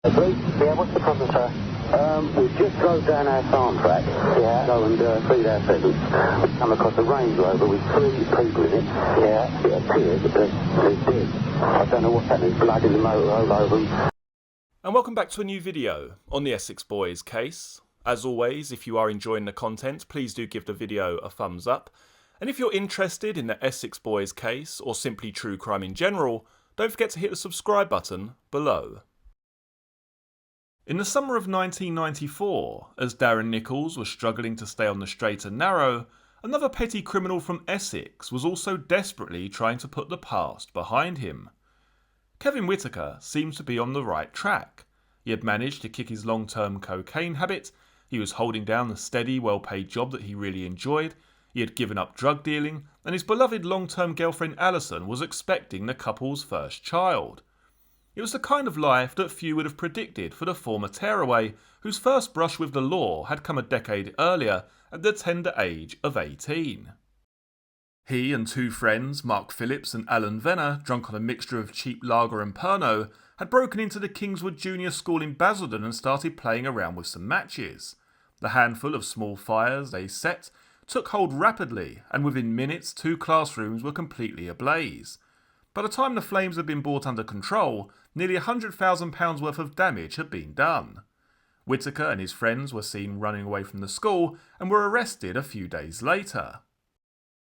Please? Yeah, what's the problem, sir? We just drove down our farm track. Yeah. Go and feed our pheasants. We've come across a Range Rover with 3 people in it. Yeah. It appears that they're dead. I don't know what's happening. Blood in the motor all over them. And welcome back to a new video on the Essex Boys case. As always, if you are enjoying the content, please do give the video a thumbs up. And if you're interested in the Essex Boys case, or simply true crime in general, don't forget to hit the subscribe button below. In the summer of 1994, as Darren Nicholls was struggling to stay on the straight and narrow, another petty criminal from Essex was also desperately trying to put the past behind him. Kevin Whitaker seemed to be on the right track. He had managed to kick his long-term cocaine habit, he was holding down the steady, well-paid job that he really enjoyed, he had given up drug dealing, and his beloved long-term girlfriend Alison was expecting the couple's first child. It was the kind of life that few would have predicted for the former tearaway, whose first brush with the law had come a decade earlier at the tender age of 18. He and 2 friends, Mark Phillips and Alan Venner, drunk on a mixture of cheap lager and Pernod, had broken into the Kingswood Junior School in Basildon and started playing around with some matches. The handful of small fires they set took hold rapidly, and within minutes 2 classrooms were completely ablaze. By the time the flames had been brought under control, nearly £100,000 worth of damage had been done. Whitaker and his friends were seen running away from the school and were arrested a few days later.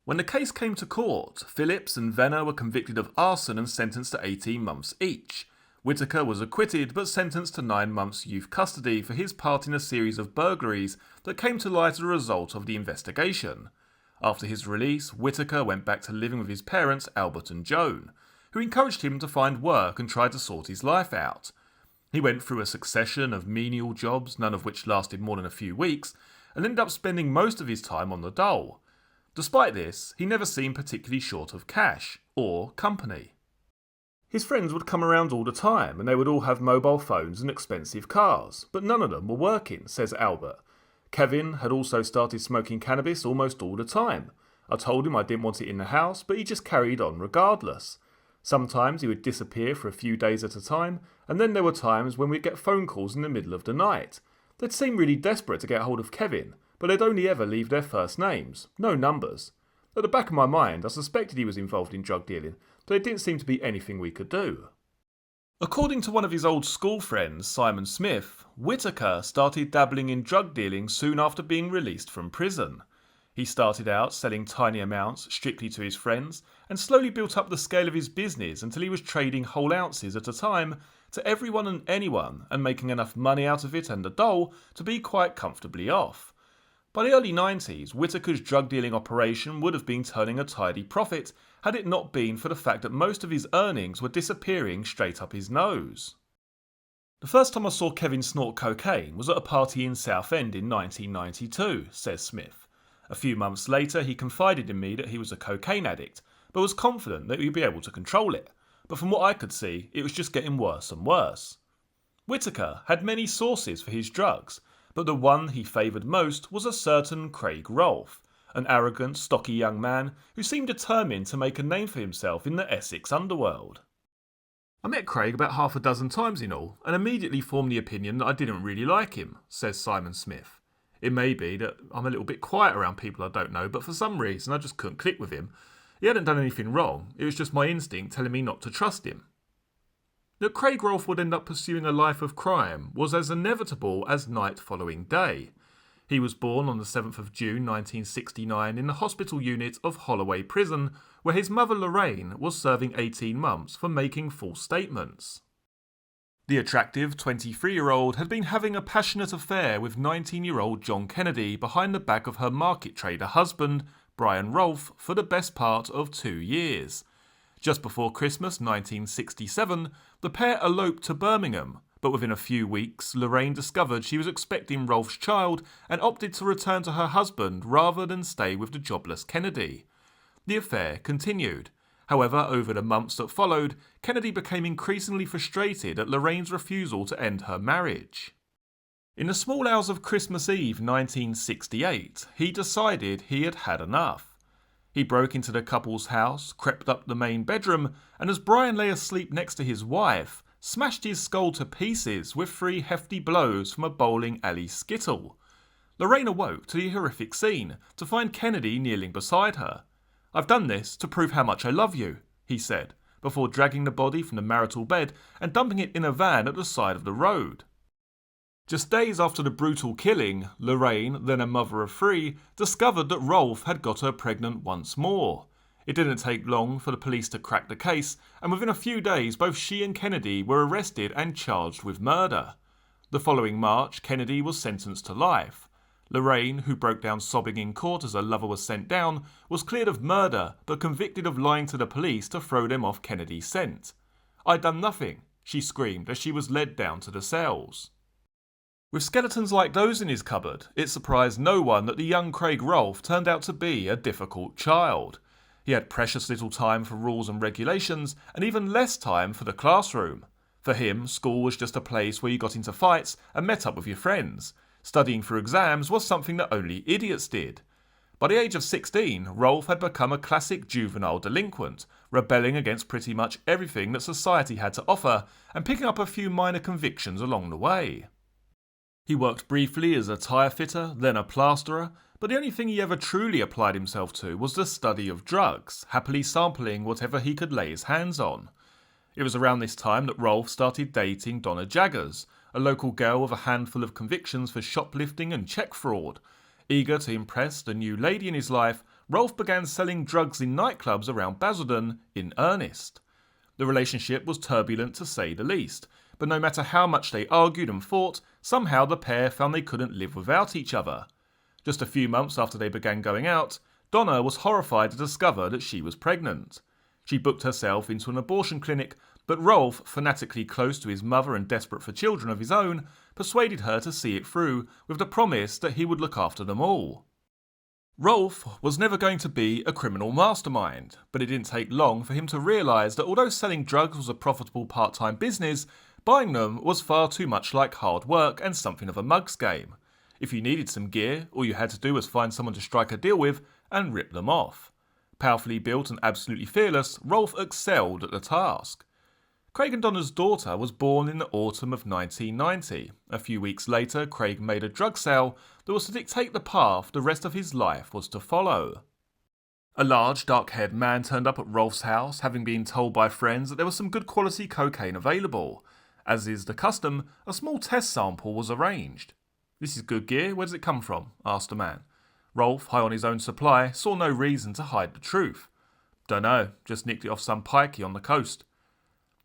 When the case came to court, Phillips and Venner were convicted of arson and sentenced to 18 months each. Whitaker was acquitted but sentenced to 9 months youth custody for his part in a series of burglaries that came to light as a result of the investigation. After his release, Whitaker went back to living with his parents Albert and Joan, who encouraged him to find work and try to sort his life out. He went through a succession of menial jobs, none of which lasted more than a few weeks, and ended up spending most of his time on the dole. Despite this, he never seemed particularly short of cash or company. His friends would come around all the time, and they would all have mobile phones and expensive cars, but none of them were working, says Albert. Kevin had also started smoking cannabis almost all the time. I told him I didn't want it in the house, but he just carried on regardless. Sometimes he would disappear for a few days at a time, and then there were times when we'd get phone calls in the middle of the night. They'd seem really desperate to get hold of Kevin, but they'd only ever leave their first names, no numbers. At the back of my mind, I suspected he was involved in drug dealing, but there didn't seem to be anything we could do. According to one of his old school friends, Simon Smith, Whitaker started dabbling in drug dealing soon after being released from prison. He started out selling tiny amounts strictly to his friends and slowly built up the scale of his business until he was trading whole ounces at a time to everyone and anyone and making enough money out of it and the dole to be quite comfortably off. By the early 90s, Whitaker's drug dealing operation would have been turning a tidy profit had it not been for the fact that most of his earnings were disappearing straight up his nose. The first time I saw Kevin snort cocaine was at a party in Southend in 1992, says Smith. A few months later he confided in me that he was a cocaine addict, but was confident that he'd be able to control it. But from what I could see, it was just getting worse and worse. Whitaker had many sources for his drugs, but the one he favoured most was a certain Craig Rolfe, an arrogant, stocky young man who seemed determined to make a name for himself in the Essex underworld. I met Craig about half a dozen times in all, and immediately formed the opinion that I didn't really like him, says Simon Smith. It may be that I'm a little bit quiet around people I don't know, but for some reason I just couldn't click with him. He hadn't done anything wrong, it was just my instinct telling me not to trust him. That Craig Rolfe would end up pursuing a life of crime was as inevitable as night following day. He was born on the 7th of June 1969 in the hospital unit of Holloway Prison, where his mother Lorraine was serving 18 months for making false statements. The attractive 23-year-old had been having a passionate affair with 19-year-old John Kennedy behind the back of her market trader husband, Brian Rolfe, for the best part of 2 years. Just before Christmas 1967, the pair eloped to Birmingham, but within a few weeks, Lorraine discovered she was expecting Rolfe's child and opted to return to her husband rather than stay with the jobless Kennedy. The affair continued. However, over the months that followed, Kennedy became increasingly frustrated at Lorraine's refusal to end her marriage. In the small hours of Christmas Eve 1968, he decided he had had enough. He broke into the couple's house, crept up the main bedroom, and as Brian lay asleep next to his wife, smashed his skull to pieces with 3 hefty blows from a bowling alley skittle. Lorraine awoke to the horrific scene to find Kennedy kneeling beside her. "I've done this to prove how much I love you," he said, before dragging the body from the marital bed and dumping it in a van at the side of the road. Just days after the brutal killing, Lorraine, then a mother of 3, discovered that Rolfe had got her pregnant once more. It didn't take long for the police to crack the case, and within a few days both she and Kennedy were arrested and charged with murder. The following March, Kennedy was sentenced to life. Lorraine, who broke down sobbing in court as her lover was sent down, was cleared of murder but convicted of lying to the police to throw them off Kennedy's scent. "I'd done nothing," she screamed as she was led down to the cells. With skeletons like those in his cupboard, it surprised no one that the young Craig Rolfe turned out to be a difficult child. He had precious little time for rules and regulations, and even less time for the classroom. For him, school was just a place where you got into fights and met up with your friends. Studying for exams was something that only idiots did. By the age of 16, Rolfe had become a classic juvenile delinquent, rebelling against pretty much everything that society had to offer and picking up a few minor convictions along the way. He worked briefly as a tyre fitter, then a plasterer, but the only thing he ever truly applied himself to was the study of drugs, happily sampling whatever he could lay his hands on. It was around this time that Rolfe started dating Donna Jaggers, a local girl with a handful of convictions for shoplifting and cheque fraud. Eager to impress the new lady in his life, Rolfe began selling drugs in nightclubs around Basildon in earnest. The relationship was turbulent to say the least, but no matter how much they argued and fought, somehow the pair found they couldn't live without each other. Just a few months after they began going out, Donna was horrified to discover that she was pregnant. She booked herself into an abortion clinic, but Rolfe, fanatically close to his mother and desperate for children of his own, persuaded her to see it through with the promise that he would look after them all. Rolfe was never going to be a criminal mastermind, but it didn't take long for him to realise that although selling drugs was a profitable part-time business, buying them was far too much like hard work and something of a mug's game. If you needed some gear, all you had to do was find someone to strike a deal with and rip them off. Powerfully built and absolutely fearless, Rolfe excelled at the task. Craig and Donna's daughter was born in the autumn of 1990. A few weeks later, Craig made a drug sale that was to dictate the path the rest of his life was to follow. A large, dark-haired man turned up at Rolfe's house, having been told by friends that there was some good quality cocaine available. As is the custom, a small test sample was arranged. "This is good gear, where does it come from?" asked the man. Rolfe, high on his own supply, saw no reason to hide the truth. "Dunno, just nicked it off some pikey on the coast."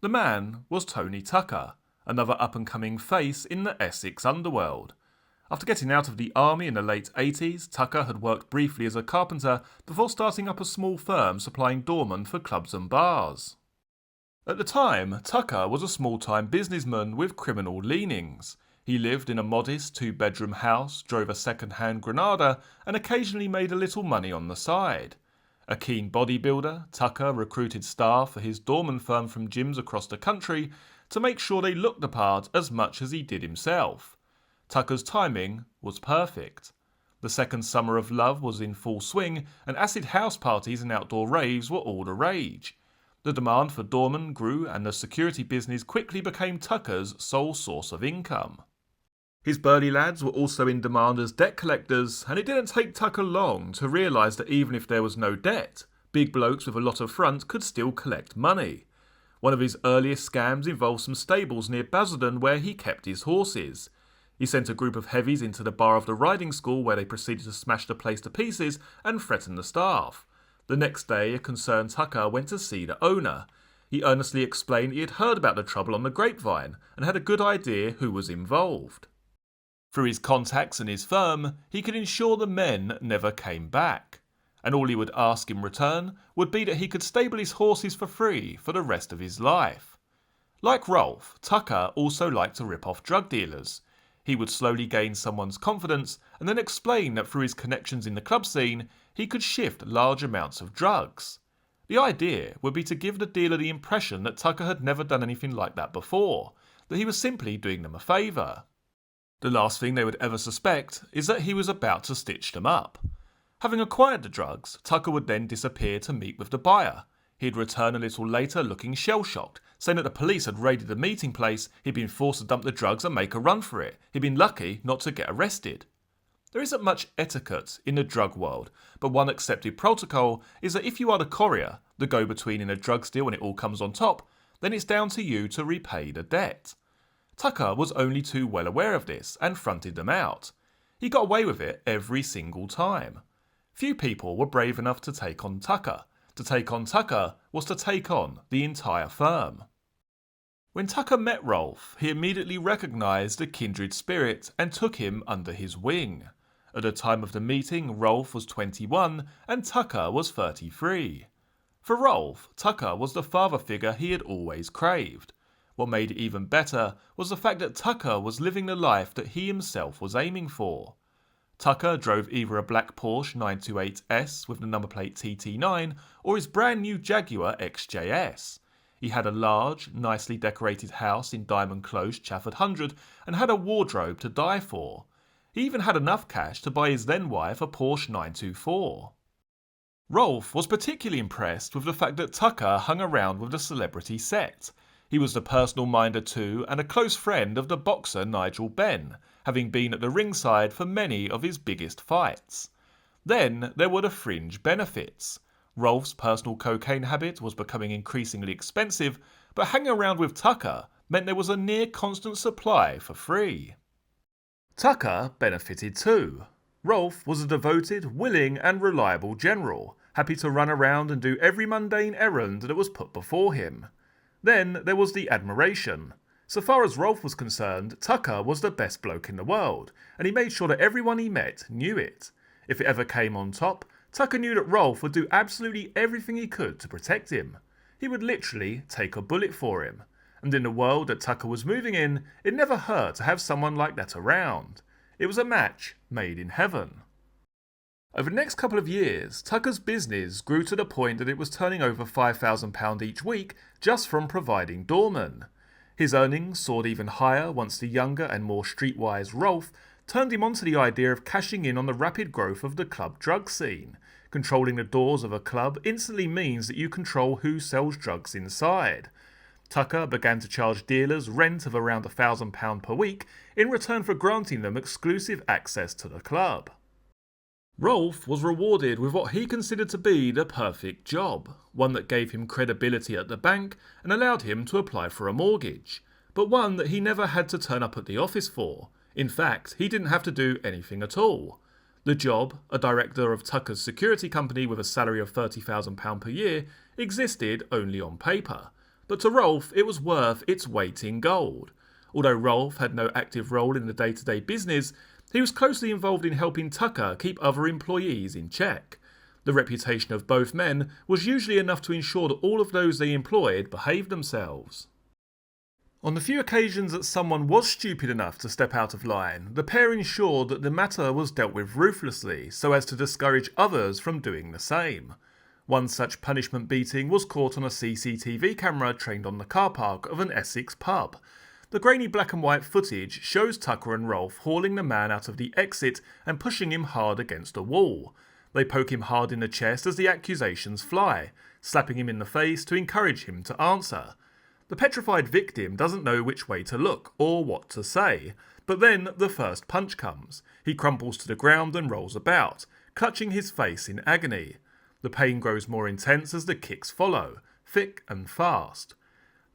The man was Tony Tucker, another up-and-coming face in the Essex underworld. After getting out of the army in the late 80s, Tucker had worked briefly as a carpenter before starting up a small firm supplying doormen for clubs and bars. At the time, Tucker was a small-time businessman with criminal leanings. He lived in a modest 2-bedroom house, drove a second-hand Granada, and occasionally made a little money on the side. A keen bodybuilder, Tucker recruited staff for his doorman firm from gyms across the country to make sure they looked the part as much as he did himself. Tucker's timing was perfect. The second summer of love was in full swing, and acid house parties and outdoor raves were all the rage. The demand for doormen grew, and the security business quickly became Tucker's sole source of income. His burly lads were also in demand as debt collectors, and it didn't take Tucker long to realise that even if there was no debt, big blokes with a lot of front could still collect money. One of his earliest scams involved some stables near Basildon where he kept his horses. He sent a group of heavies into the bar of the riding school where they proceeded to smash the place to pieces and threaten the staff. The next day, a concerned Tucker went to see the owner. He earnestly explained he had heard about the trouble on the grapevine and had a good idea who was involved. Through his contacts and his firm, he could ensure the men never came back, and all he would ask in return would be that he could stable his horses for free for the rest of his life. Like Rolfe, Tucker also liked to rip off drug dealers. He would slowly gain someone's confidence and then explain that through his connections in the club scene, he could shift large amounts of drugs. The idea would be to give the dealer the impression that Tucker had never done anything like that before, that he was simply doing them a favour. The last thing they would ever suspect is that he was about to stitch them up. Having acquired the drugs, Tucker would then disappear to meet with the buyer. He'd return a little later looking shell-shocked, saying that the police had raided the meeting place, he'd been forced to dump the drugs and make a run for it. He'd been lucky not to get arrested. There isn't much etiquette in the drug world, but one accepted protocol is that if you are the courier, the go-between in a drugs deal and it all comes on top, then it's down to you to repay the debt. Tucker was only too well aware of this and fronted them out. He got away with it every single time. Few people were brave enough to take on Tucker. To take on Tucker was to take on the entire firm. When Tucker met Rolfe, he immediately recognised a kindred spirit and took him under his wing. At the time of the meeting, Rolfe was 21 and Tucker was 33. For Rolfe, Tucker was the father figure he had always craved. What made it even better was the fact that Tucker was living the life that he himself was aiming for. Tucker drove either a black Porsche 928S with the number plate TT9 or his brand new Jaguar XJS. He had a large, nicely decorated house in Diamond Close, Chafford 100 and had a wardrobe to die for. He even had enough cash to buy his then wife a Porsche 924. Rolfe was particularly impressed with the fact that Tucker hung around with the celebrity set. He was the personal minder to and a close friend of the boxer Nigel Benn, having been at the ringside for many of his biggest fights. Then there were the fringe benefits. Rolfe's personal cocaine habit was becoming increasingly expensive, but hanging around with Tucker meant there was a near constant supply for free. Tucker benefited too. Rolfe was a devoted, willing and reliable general, happy to run around and do every mundane errand that was put before him. Then there was the admiration. So far as Rolfe was concerned, Tucker was the best bloke in the world, and he made sure that everyone he met knew it. If it ever came on top, Tucker knew that Rolfe would do absolutely everything he could to protect him. He would literally take a bullet for him. And in the world that Tucker was moving in, it never hurt to have someone like that around. It was a match made in heaven. Over the next couple of years, Tucker's business grew to the point that it was turning over £5,000 each week just from providing doormen. His earnings soared even higher once the younger and more streetwise Rolfe turned him onto the idea of cashing in on the rapid growth of the club drug scene. Controlling the doors of a club instantly means that you control who sells drugs inside. Tucker began to charge dealers rent of around £1,000 per week in return for granting them exclusive access to the club. Rolfe was rewarded with what he considered to be the perfect job, one that gave him credibility at the bank and allowed him to apply for a mortgage, but one that he never had to turn up at the office for. In fact, he didn't have to do anything at all. The job, a director of Tucker's security company with a salary of £30,000 per year, existed only on paper. But to Rolfe, it was worth its weight in gold. Although Rolfe had no active role in the day-to-day business, he was closely involved in helping Tucker keep other employees in check. The reputation of both men was usually enough to ensure that all of those they employed behaved themselves. On the few occasions that someone was stupid enough to step out of line, the pair ensured that the matter was dealt with ruthlessly so as to discourage others from doing the same. One such punishment beating was caught on a CCTV camera trained on the car park of an Essex pub. The grainy black and white footage shows Tucker and Rolfe hauling the man out of the exit and pushing him hard against a wall. They poke him hard in the chest as the accusations fly, slapping him in the face to encourage him to answer. The petrified victim doesn't know which way to look or what to say, but then the first punch comes. He crumples to the ground and rolls about, clutching his face in agony. The pain grows more intense as the kicks follow, thick and fast.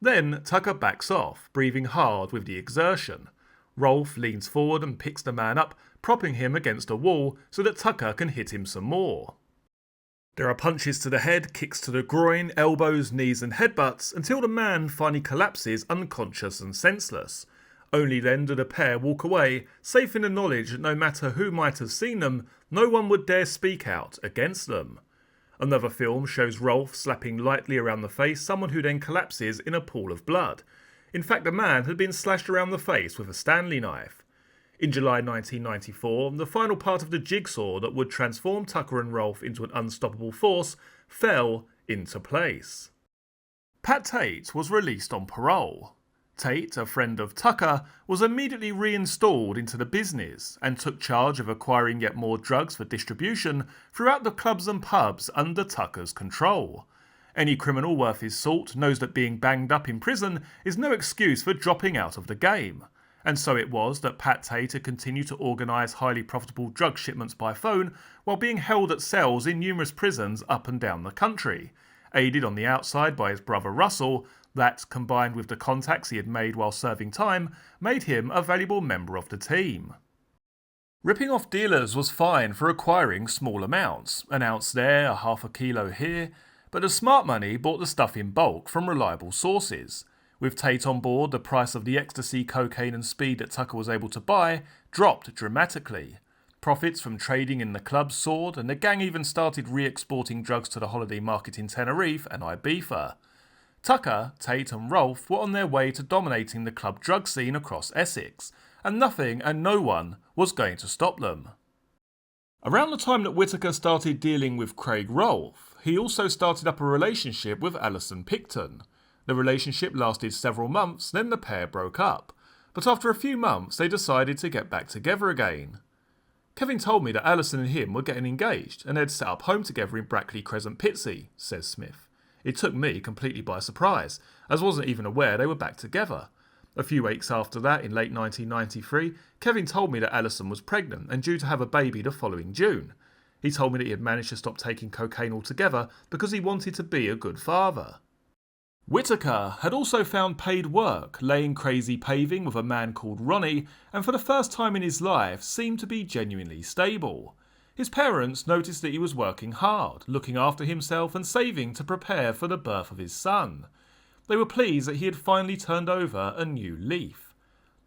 Then Tucker backs off, breathing hard with the exertion. Rolfe leans forward and picks the man up, propping him against a wall so that Tucker can hit him some more. There are punches to the head, kicks to the groin, elbows, knees and headbutts until the man finally collapses unconscious and senseless. Only then do the pair walk away, safe in the knowledge that no matter who might have seen them, no one would dare speak out against them. Another film shows Rolfe slapping lightly around the face someone who then collapses in a pool of blood. In fact, the man had been slashed around the face with a Stanley knife. In July 1994, the final part of the jigsaw that would transform Tucker and Rolfe into an unstoppable force fell into place. Pat Tate was released on parole. Tate, a friend of Tucker, was immediately reinstalled into the business and took charge of acquiring yet more drugs for distribution throughout the clubs and pubs under Tucker's control. Any criminal worth his salt knows that being banged up in prison is no excuse for dropping out of the game. And so it was that Pat Tate had continued to organise highly profitable drug shipments by phone while being held at cells in numerous prisons up and down the country, aided on the outside by his brother Russell. That, combined with the contacts he had made while serving time, made him a valuable member of the team. Ripping off dealers was fine for acquiring small amounts, an ounce there, a half a kilo here, but the smart money bought the stuff in bulk from reliable sources. With Tate on board, the price of the ecstasy, cocaine and speed that Tucker was able to buy dropped dramatically. Profits from trading in the club soared, and the gang even started re-exporting drugs to the holiday market in Tenerife and Ibiza. Tucker, Tate and Rolfe were on their way to dominating the club drug scene across Essex, and nothing and no one was going to stop them. Around the time that Whittaker started dealing with Craig Rolfe, he also started up a relationship with Alison Picton. The relationship lasted several months, then the pair broke up, but after a few months they decided to get back together again. Kevin told me that Alison and him were getting engaged and they'd set up home together in Brackley Crescent, Pitsea, says Smith. It took me completely by surprise, as I wasn't even aware they were back together. A few weeks after that, in late 1993, Kevin told me that Alison was pregnant and due to have a baby the following June. He told me that he had managed to stop taking cocaine altogether because he wanted to be a good father. Whittaker had also found paid work laying crazy paving with a man called Ronnie, and for the first time in his life seemed to be genuinely stable. His parents noticed that he was working hard, looking after himself and saving to prepare for the birth of his son. They were pleased that he had finally turned over a new leaf.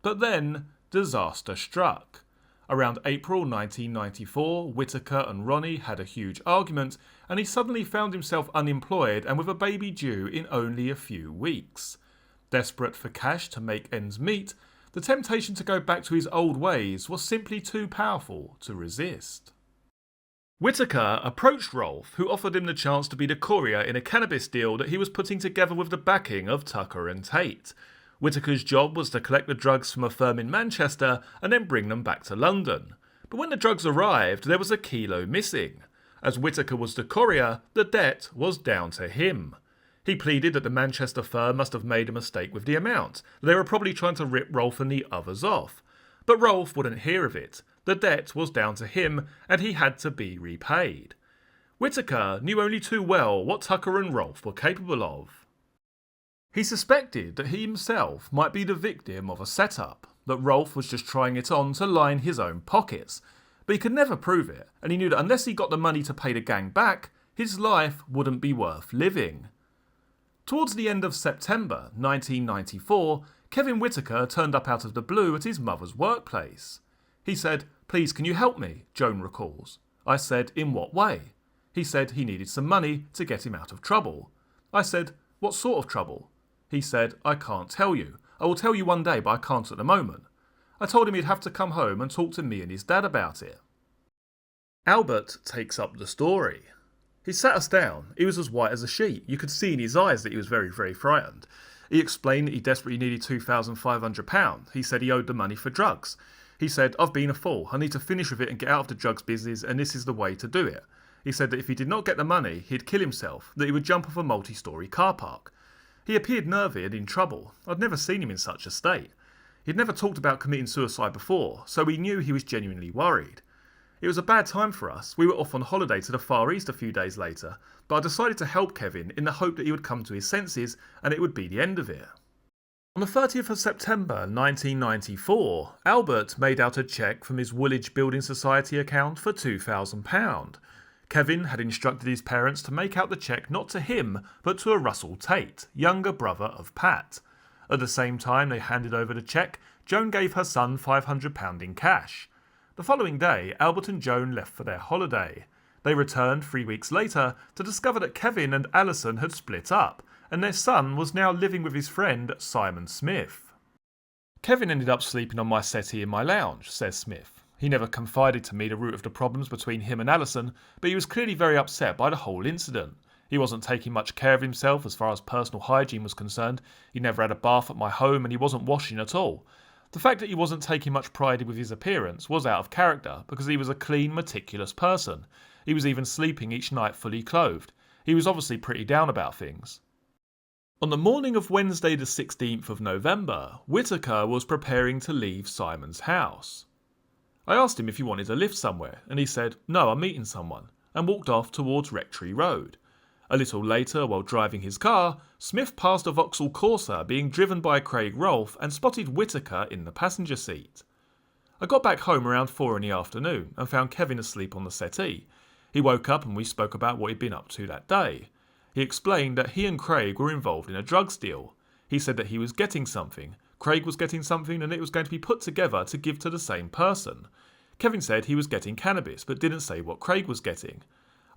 But then, disaster struck. Around April 1994, Whittaker and Ronnie had a huge argument, and he suddenly found himself unemployed and with a baby due in only a few weeks. Desperate for cash to make ends meet, the temptation to go back to his old ways was simply too powerful to resist. Whittaker approached Rolfe, who offered him the chance to be the courier in a cannabis deal that he was putting together with the backing of Tucker and Tate. Whittaker's job was to collect the drugs from a firm in Manchester and then bring them back to London. But when the drugs arrived, there was a kilo missing. As Whittaker was the courier, the debt was down to him. He pleaded that the Manchester firm must have made a mistake with the amount. They were probably trying to rip Rolfe and the others off. But Rolfe wouldn't hear of it. The debt was down to him, and he had to be repaid. Whittaker knew only too well what Tucker and Rolfe were capable of. He suspected that he himself might be the victim of a setup, that Rolfe was just trying it on to line his own pockets. But he could never prove it, and he knew that unless he got the money to pay the gang back, his life wouldn't be worth living. Towards the end of September 1994, Kevin Whittaker turned up out of the blue at his mother's workplace. He said, "Please, can you help me?" Joan recalls. I said, "In what way?" He said he needed some money to get him out of trouble. I said, "What sort of trouble?" He said, "I can't tell you. I will tell you one day, but I can't at the moment." I told him he'd have to come home and talk to me and his dad about it. Albert takes up the story. He sat us down. He was as white as a sheet. You could see in his eyes that he was very, very frightened. He explained that he desperately needed £2,500. He said he owed the money for drugs. He said, "I've been a fool. I need to finish with it and get out of the drugs business, and this is the way to do it." He said that if he did not get the money, he'd kill himself, that he would jump off a multi-storey car park. He appeared nervy and in trouble. I'd never seen him in such a state. He'd never talked about committing suicide before, so we knew he was genuinely worried. It was a bad time for us. We were off on holiday to the Far East a few days later, but I decided to help Kevin in the hope that he would come to his senses and it would be the end of it. On the 30th of September 1994, Albert made out a cheque from his Woolwich Building Society account for £2,000. Kevin had instructed his parents to make out the cheque not to him, but to a Russell Tate, younger brother of Pat. At the same time they handed over the cheque, Joan gave her son £500 in cash. The following day, Albert and Joan left for their holiday. They returned 3 weeks later to discover that Kevin and Alison had split up, and their son was now living with his friend Simon Smith. Kevin ended up sleeping on my settee in my lounge, says Smith. He never confided to me the root of the problems between him and Alison, but he was clearly very upset by the whole incident. He wasn't taking much care of himself as far as personal hygiene was concerned. He never had a bath at my home and he wasn't washing at all. The fact that he wasn't taking much pride with his appearance was out of character because he was a clean, meticulous person. He was even sleeping each night fully clothed. He was obviously pretty down about things. On the morning of Wednesday the 16th of November, Whittaker was preparing to leave Simon's house. I asked him if he wanted a lift somewhere, and he said, "No, I'm meeting someone," and walked off towards Rectory Road. A little later, while driving his car, Smith passed a Vauxhall Corsa being driven by Craig Rolfe and spotted Whittaker in the passenger seat. I got back home around 4 in the afternoon and found Kevin asleep on the settee. He woke up and we spoke about what he'd been up to that day. He explained that he and Craig were involved in a drugs deal. He said that he was getting something, Craig was getting something, and it was going to be put together to give to the same person. Kevin said he was getting cannabis, but didn't say what Craig was getting.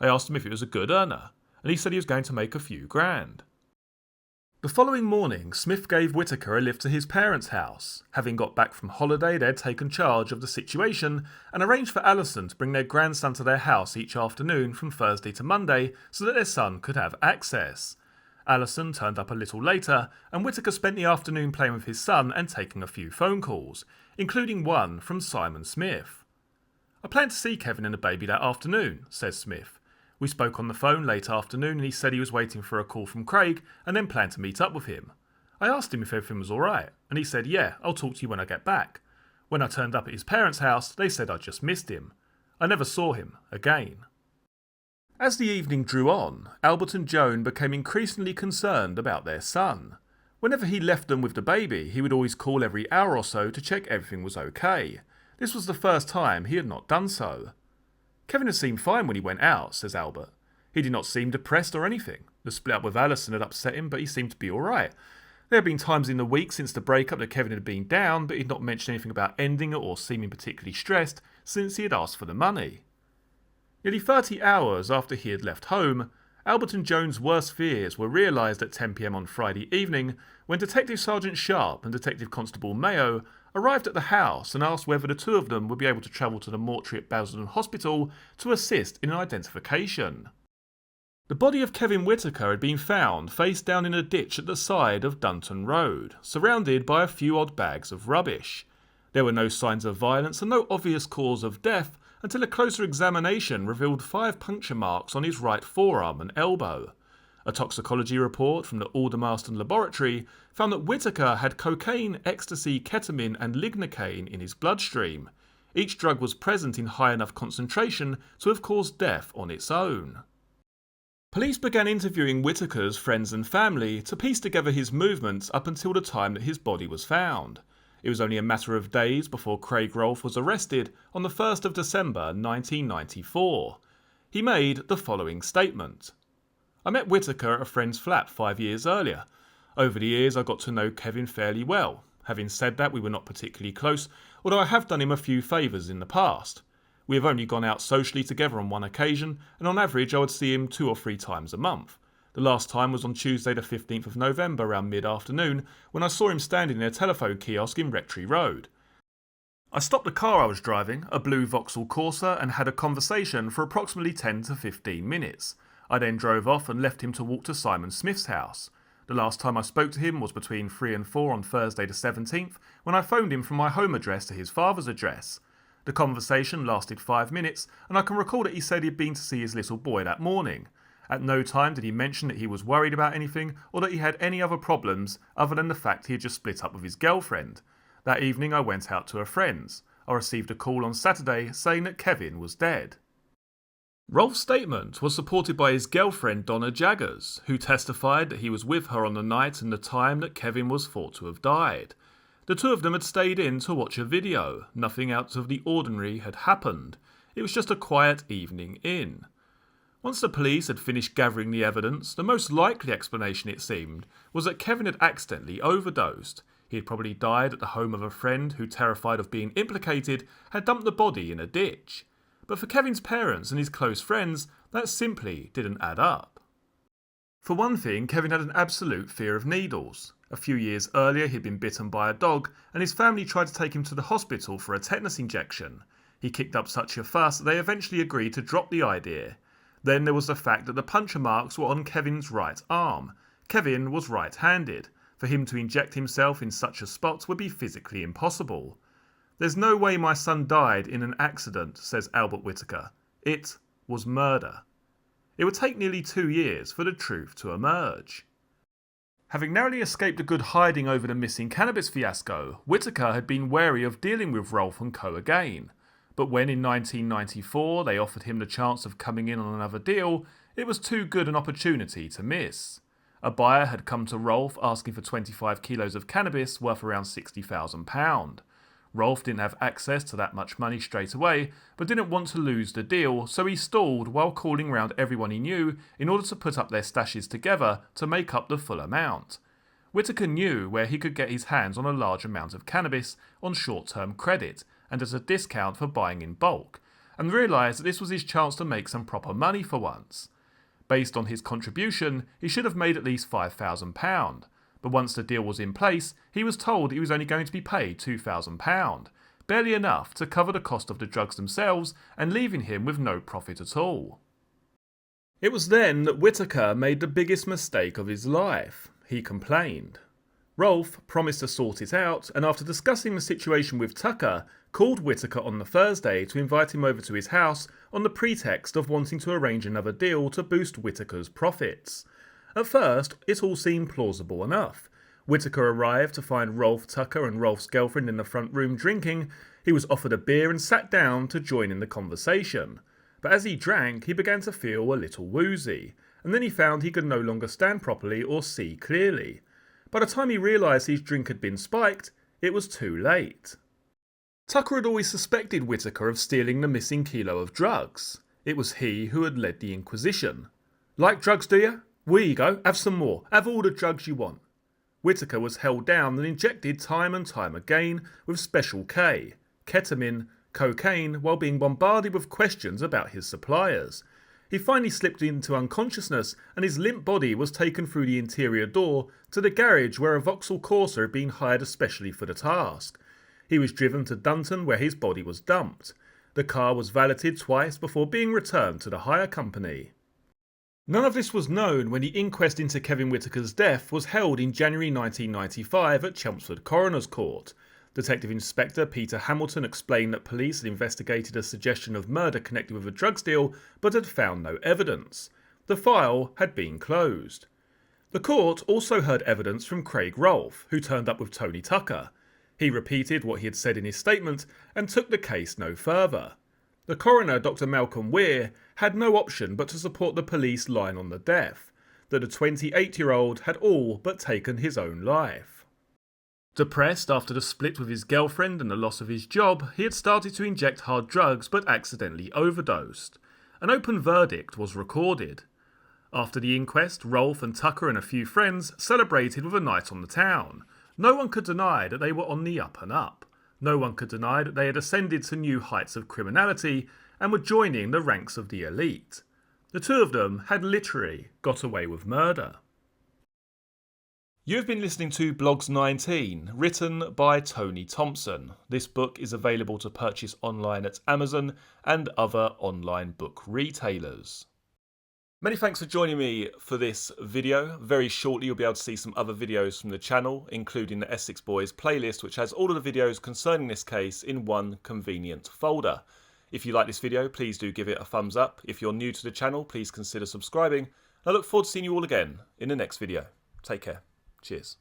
I asked him if it was a good earner, and he said he was going to make a few grand. The following morning, Smith gave Whittaker a lift to his parents' house. Having got back from holiday, they had taken charge of the situation and arranged for Alison to bring their grandson to their house each afternoon from Thursday to Monday so that their son could have access. Alison turned up a little later, and Whittaker spent the afternoon playing with his son and taking a few phone calls, including one from Simon Smith. "I planned to see Kevin and the baby that afternoon," says Smith. "We spoke on the phone late afternoon and he said he was waiting for a call from Craig and then planned to meet up with him. I asked him if everything was alright, and he said, 'Yeah, I'll talk to you when I get back.' When I turned up at his parents' house, they said I'd just missed him. I never saw him again." As the evening drew on, Albert and Joan became increasingly concerned about their son. Whenever he left them with the baby, he would always call every hour or so to check everything was okay. This was the first time he had not done so. "Kevin had seemed fine when he went out," says Albert. "He did not seem depressed or anything. The split up with Alison had upset him, but he seemed to be alright. There had been times in the week since the breakup that Kevin had been down, but he'd not mentioned anything about ending it or seeming particularly stressed since he had asked for the money." Nearly 30 hours after he had left home, Albert and Joan's worst fears were realised at 10 p.m. on Friday evening when Detective Sergeant Sharp and Detective Constable Mayo arrived at the house and asked whether the two of them would be able to travel to the mortuary at Basildon Hospital to assist in an identification. The body of Kevin Whittaker had been found face down in a ditch at the side of Dunton Road, surrounded by a few odd bags of rubbish. There were no signs of violence and no obvious cause of death until a closer examination revealed 5 puncture marks on his right forearm and elbow. A toxicology report from the Aldermaston laboratory found that Whittaker had cocaine, ecstasy, ketamine and lignocaine in his bloodstream. Each drug was present in high enough concentration to have caused death on its own. Police began interviewing Whittaker's friends and family to piece together his movements up until the time that his body was found. It was only a matter of days before Craig Rolfe was arrested on the 1st of December 1994. He made the following statement. "I met Whittaker at a friend's flat 5 years earlier. Over the years I got to know Kevin fairly well. Having said that, we were not particularly close, although I have done him a few favours in the past. We have only gone out socially together on one occasion, and on average I would see him 2 or 3 times a month. The last time was on Tuesday the 15th of November around mid-afternoon when I saw him standing in a telephone kiosk in Rectory Road. I stopped the car I was driving, a blue Vauxhall Corsa, and had a conversation for approximately 10 to 15 minutes. I then drove off and left him to walk to Simon Smith's house. The last time I spoke to him was between 3 and 4 on Thursday the 17th when I phoned him from my home address to his father's address. The conversation lasted 5 minutes, and I can recall that he said he had been to see his little boy that morning. At no time did he mention that he was worried about anything or that he had any other problems other than the fact he had just split up with his girlfriend. That evening I went out to a friend's. I received a call on Saturday saying that Kevin was dead." Rolfe's statement was supported by his girlfriend Donna Jaggers, who testified that he was with her on the night and the time that Kevin was thought to have died. The two of them had stayed in to watch a video. Nothing out of the ordinary had happened. It was just a quiet evening in. Once the police had finished gathering the evidence, the most likely explanation, it seemed, was that Kevin had accidentally overdosed. He had probably died at the home of a friend who, terrified of being implicated, had dumped the body in a ditch. But for Kevin's parents and his close friends, that simply didn't add up. For one thing, Kevin had an absolute fear of needles. A few years earlier, he'd been bitten by a dog, and his family tried to take him to the hospital for a tetanus injection. He kicked up such a fuss that they eventually agreed to drop the idea. Then there was the fact that the puncture marks were on Kevin's right arm. Kevin was right-handed. For him to inject himself in such a spot would be physically impossible. "There's no way my son died in an accident," says Albert Whittaker. "It was murder." It would take nearly 2 years for the truth to emerge. Having narrowly escaped a good hiding over the missing cannabis fiasco, Whittaker had been wary of dealing with Rolfe and Co again. But when in 1994 they offered him the chance of coming in on another deal, it was too good an opportunity to miss. A buyer had come to Rolfe asking for 25 kilos of cannabis worth around £60,000. Rolfe didn't have access to that much money straight away, but didn't want to lose the deal, so he stalled while calling round everyone he knew in order to put up their stashes together to make up the full amount. Whittaker knew where he could get his hands on a large amount of cannabis on short-term credit and at a discount for buying in bulk, and realised that this was his chance to make some proper money for once. Based on his contribution, he should have made at least £5,000. But once the deal was in place, he was told he was only going to be paid £2,000, barely enough to cover the cost of the drugs themselves and leaving him with no profit at all. It was then that Whittaker made the biggest mistake of his life. He complained. Rolfe promised to sort it out, and after discussing the situation with Tucker, called Whittaker on the Thursday to invite him over to his house on the pretext of wanting to arrange another deal to boost Whittaker's profits. At first, it all seemed plausible enough. Whittaker arrived to find Rolfe, Tucker and Rolfe's girlfriend in the front room drinking. He was offered a beer and sat down to join in the conversation. But as he drank, he began to feel a little woozy, and then he found he could no longer stand properly or see clearly. By the time he realised his drink had been spiked, it was too late. Tucker had always suspected Whittaker of stealing the missing kilo of drugs. It was he who had led the inquisition. "Like drugs, do you? Well, here you go, have some more. Have all the drugs you want." Whittaker was held down and injected time and time again with Special K, ketamine, cocaine, while being bombarded with questions about his suppliers. He finally slipped into unconsciousness and his limp body was taken through the interior door to the garage where a Vauxhall Corsa had been hired especially for the task. He was driven to Dunton where his body was dumped. The car was valeted twice before being returned to the hire company. None of this was known when the inquest into Kevin Whittaker's death was held in January 1995 at Chelmsford Coroner's Court. Detective Inspector Peter Hamilton explained that police had investigated a suggestion of murder connected with a drugs deal but had found no evidence. The file had been closed. The court also heard evidence from Craig Rolfe, who turned up with Tony Tucker. He repeated what he had said in his statement and took the case no further. The coroner, Dr. Malcolm Weir, had no option but to support the police line on the death, that the 28-year-old had all but taken his own life. Depressed after the split with his girlfriend and the loss of his job, he had started to inject hard drugs but accidentally overdosed. An open verdict was recorded. After the inquest, Rolfe and Tucker and a few friends celebrated with a night on the town. No one could deny that they were on the up and up. No one could deny that they had ascended to new heights of criminality and were joining the ranks of the elite. The two of them had literally got away with murder. You have been listening to Blogs 19, written by Tony Thompson. This book is available to purchase online at Amazon and other online book retailers. Many thanks for joining me for this video. Very shortly you'll be able to see some other videos from the channel, including the Essex Boys playlist, which has all of the videos concerning this case in one convenient folder. If you like this video, please do give it a thumbs up. If you're new to the channel, please consider subscribing. I look forward to seeing you all again in the next video. Take care. Cheers.